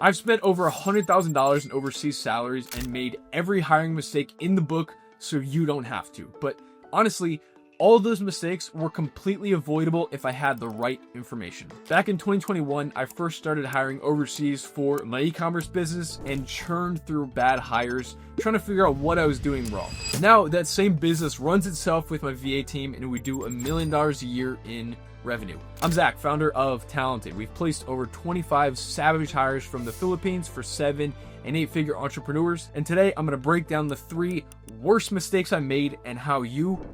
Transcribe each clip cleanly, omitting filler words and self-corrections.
I've spent over $100,000 in overseas salaries and made every hiring mistake in the book so you don't have to. But honestly, all of those mistakes were completely avoidable if I had the right information. Back in 2021, I first started hiring overseas for my e-commerce business and churned through bad hires, trying to figure out what I was doing wrong. Now that same business runs itself with my VA team, and we do $1 million a year in revenue. I'm Zach, founder of Talented. We've placed over 25 savage hires from the Philippines for 7- and 8-figure entrepreneurs. And today I'm going to break down the 3 worst mistakes I made and how you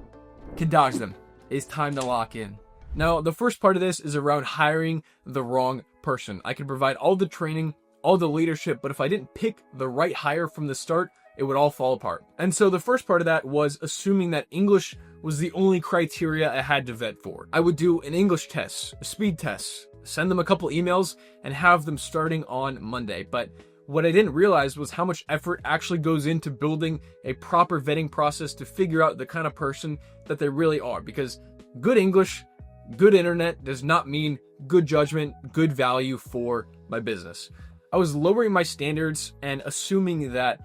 can dodge them. It's time to lock in. Now, the first part of this is around hiring the wrong person. I can provide all the training, all the leadership, but if I didn't pick the right hire from the start, it would all fall apart. And so the first part of that was assuming that English was the only criteria I had to vet for. I would do an English test, a speed test, send them a couple emails, and have them starting on Monday. But what I didn't realize was how much effort actually goes into building a proper vetting process to figure out the kind of person that they really are. Because good English, good internet does not mean good judgment, good value for my business. I was lowering my standards and assuming that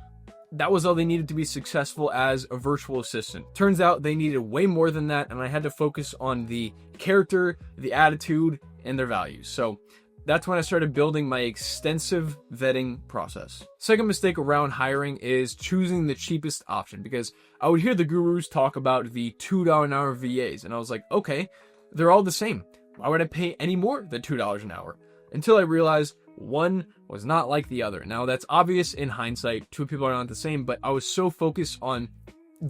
was all they needed to be successful as a virtual assistant. Turns out they needed way more than that, and I had to focus on the character, the attitude, and their values. So that's when I started building my extensive vetting process. Second mistake around hiring is choosing the cheapest option, because I would hear the gurus talk about the $2 an hour VAs, and I was like, okay, they're all the same. Why would I pay any more than $2 an hour? Until I realized one was not like the other. Now, that's obvious in hindsight. 2 people are not the same, but I was so focused on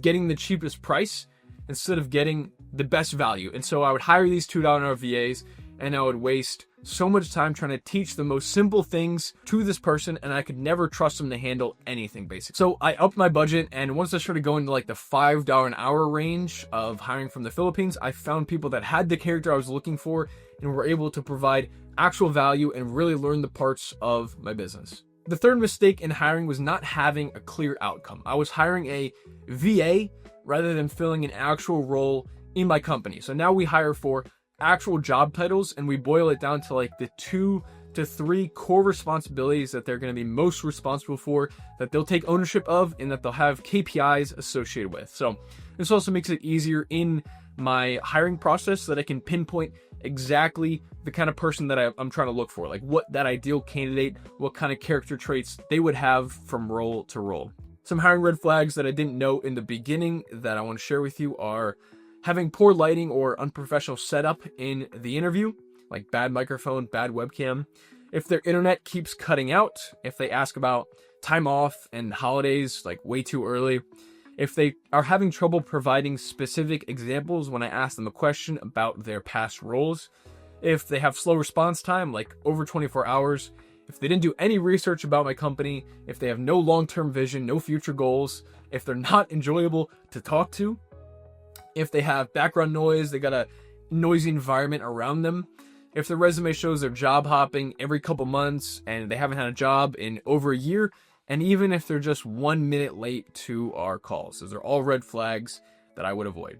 getting the cheapest price instead of getting the best value. And so I would hire these $2 an hour VAs, and I would waste so much time trying to teach the most simple things to this person, and I could never trust them to handle anything basic. So I upped my budget, and once I started going to like the $5 an hour range of hiring from the Philippines, I found people that had the character I was looking for and were able to provide actual value and really learn the parts of my business. The third mistake in hiring was not having a clear outcome. I was hiring a VA rather than filling an actual role in my company. So now we hire for actual job titles, and we boil it down to like the 2 to 3 core responsibilities that they're going to be most responsible for, that they'll take ownership of, and that they'll have KPIs associated with. So this also makes it easier in my hiring process so that I can pinpoint exactly the kind of person that I'm trying to look for, like what that ideal candidate, what kind of character traits they would have from role to role. Some hiring red flags that I didn't know in the beginning that I want to share with you are having poor lighting or unprofessional setup in the interview, like bad microphone, bad webcam. If their internet keeps cutting out, if they ask about time off and holidays like way too early, if they are having trouble providing specific examples when I ask them a question about their past roles, if they have slow response time, like over 24 hours, if they didn't do any research about my company, if they have no long-term vision, no future goals, if they're not enjoyable to talk to, if they have background noise, they got a noisy environment around them, if their resume shows they're job hopping every couple months and they haven't had a job in over a year, and even if they're just 1 minute late to our calls. Those are all red flags that I would avoid.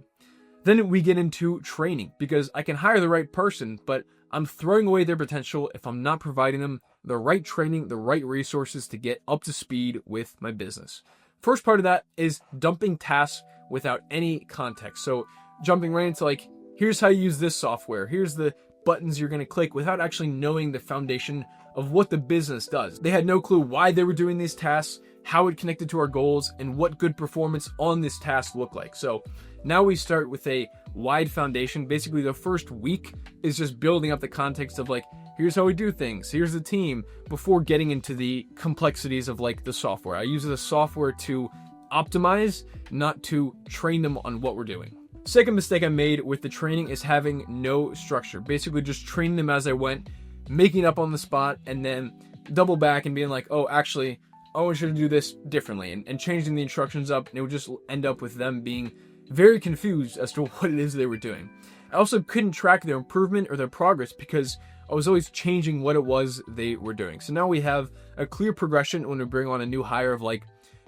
Then we get into training, because I can hire the right person, but I'm throwing away their potential if I'm not providing them the right training, the right resources to get up to speed with my business. First part of that is dumping tasks without any context. So jumping right into like, here's how you use this software. Here's the buttons you're going to click, without actually knowing the foundation of what the business does. They had no clue why they were doing these tasks, how it connected to our goals, and what good performance on this task looked like. So now we start with a wide foundation. Basically, the first week is just building up the context of like, here's how we do things, here's the team, before getting into the complexities of like the software. I use the software to optimize, not to train them on what we're doing. Second mistake I made with the training is having no structure. Basically just training them as I went, making up on the spot, and then double back and being like, oh, actually, I want you to do this differently, and changing the instructions up, and it would just end up with them being very confused as to what it is they were doing. I also couldn't track their improvement or their progress because I was always changing what it was they were doing. So now we have a clear progression when we bring on a new hire of like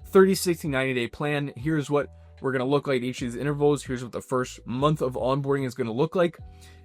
30, 60, 90-day plan. Here's what we're going to look like at each of these intervals. Here's what the first month of onboarding is going to look like.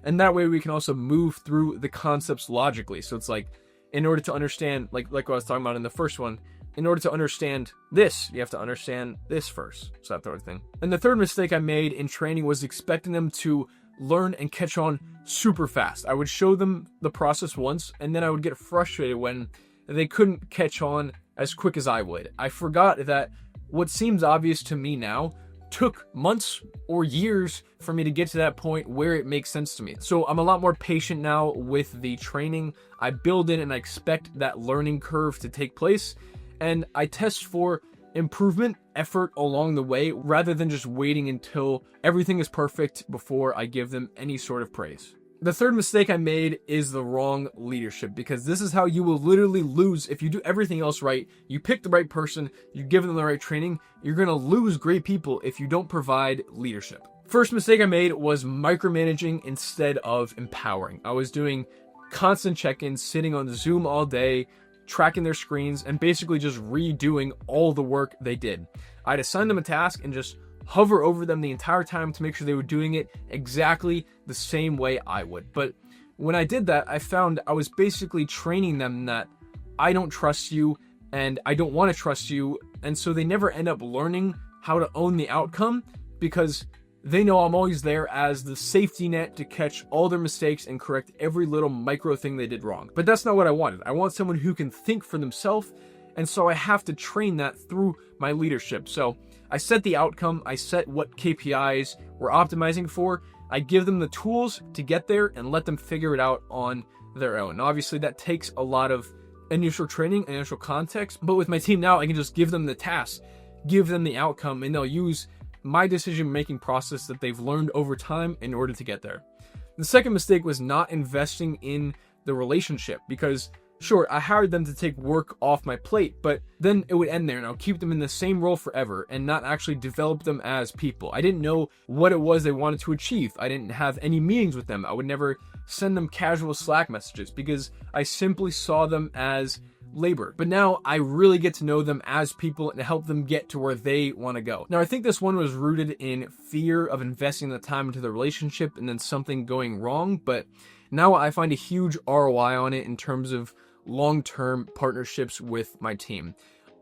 And that way we can also move through the concepts logically. So it's like, in order to understand, like what I was talking about in the first one, in order to understand this, you have to understand this first. So that sort of thing. And the third mistake I made in training was expecting them to learn and catch on super fast. I would show them the process once, and then I would get frustrated when they couldn't catch on as quick as I would. I forgot that what seems obvious to me now took months or years for me to get to that point where it makes sense to me. So I'm a lot more patient now with the training. I build in and I expect that learning curve to take place, and I test for improvement, effort along the way, rather than just waiting until everything is perfect before I give them any sort of praise. The third mistake I made is the wrong leadership, because this is how you will literally lose if you do everything else right. You pick the right person, you give them the right training, you're going to lose great people if you don't provide leadership. First mistake I made was micromanaging instead of empowering. I was doing constant check-ins, sitting on Zoom all day, tracking their screens, and basically just redoing all the work they did. I'd assign them a task and just hover over them the entire time to make sure they were doing it exactly the same way I would. But when I did that, I found I was basically training them that I don't trust you and I don't want to trust you. And so they never end up learning how to own the outcome, because they know I'm always there as the safety net to catch all their mistakes and correct every little micro thing they did wrong. But that's not what I wanted. I want someone who can think for themselves. And so I have to train that through my leadership. So I set the outcome, I set what KPIs we're optimizing for, I give them the tools to get there and let them figure it out on their own. Now, obviously that takes a lot of initial training, initial context, but with my team now, I can just give them the task, give them the outcome, and they'll use my decision-making process that they've learned over time in order to get there. The second mistake was not investing in the relationship, because sure, I hired them to take work off my plate, but then it would end there and I'll keep them in the same role forever and not actually develop them as people. I didn't know what it was they wanted to achieve. I didn't have any meetings with them. I would never send them casual Slack messages because I simply saw them as labor. But now I really get to know them as people and help them get to where they want to go. Now, I think this one was rooted in fear of investing the time into the relationship and then something going wrong, but now I find a huge ROI on it in terms of long-term partnerships with my team.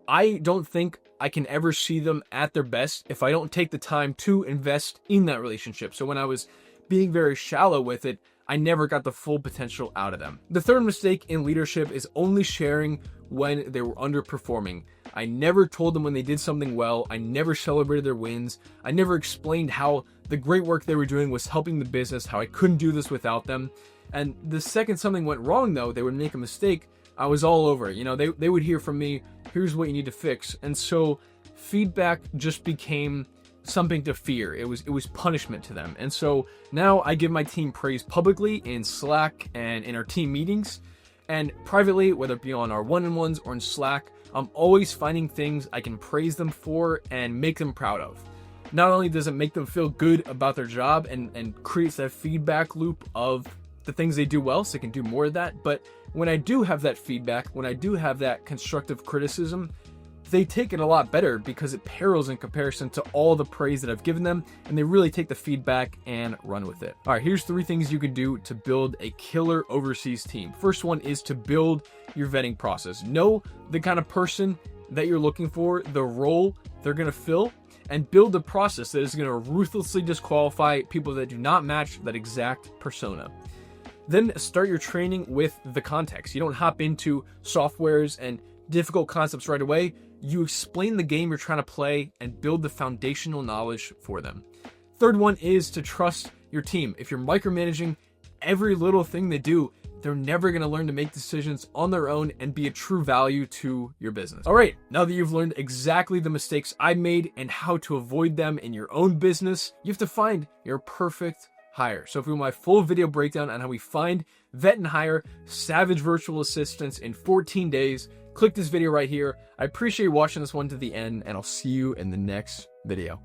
I don't think I can ever see them at their best if I don't take the time to invest in that relationship. So when I was being very shallow with it, I never got the full potential out of them. The third mistake in leadership is only sharing when they were underperforming. I never told them when they did something well. I never celebrated their wins. I never explained how the great work they were doing was helping the business, how I couldn't do this without them. And the second something went wrong, though, they would make a mistake, I was all over it. You know, they would hear from me, here's what you need to fix. And so feedback just became something to fear. It was punishment to them. And so now I give my team praise publicly in Slack and in our team meetings, and privately, whether it be on our one-on-ones or in Slack, I'm always finding things I can praise them for and make them proud of. Not only does it make them feel good about their job and creates that feedback loop of the things they do well, so they can do more of that, but when I do have that feedback, when I do have that constructive criticism, they take it a lot better because it pales in comparison to all the praise that I've given them, and they really take the feedback and run with it. All right, here's 3 things you can do to build a killer overseas team. First one is to build your vetting process. Know the kind of person that you're looking for, the role they're going to fill, and build the process that is going to ruthlessly disqualify people that do not match that exact persona. Then start your training with the context. You don't hop into softwares and difficult concepts right away. You explain the game you're trying to play and build the foundational knowledge for them. Third one is to trust your team. If you're micromanaging every little thing they do, they're never going to learn to make decisions on their own and be a true value to your business. All right, now that you've learned exactly the mistakes I made and how to avoid them in your own business, you have to find your perfect hire. So if you want my full video breakdown on how we find, vet, and hire savage virtual assistants in 14 days, click this video right here. I appreciate you watching this one to the end, and I'll see you in the next video.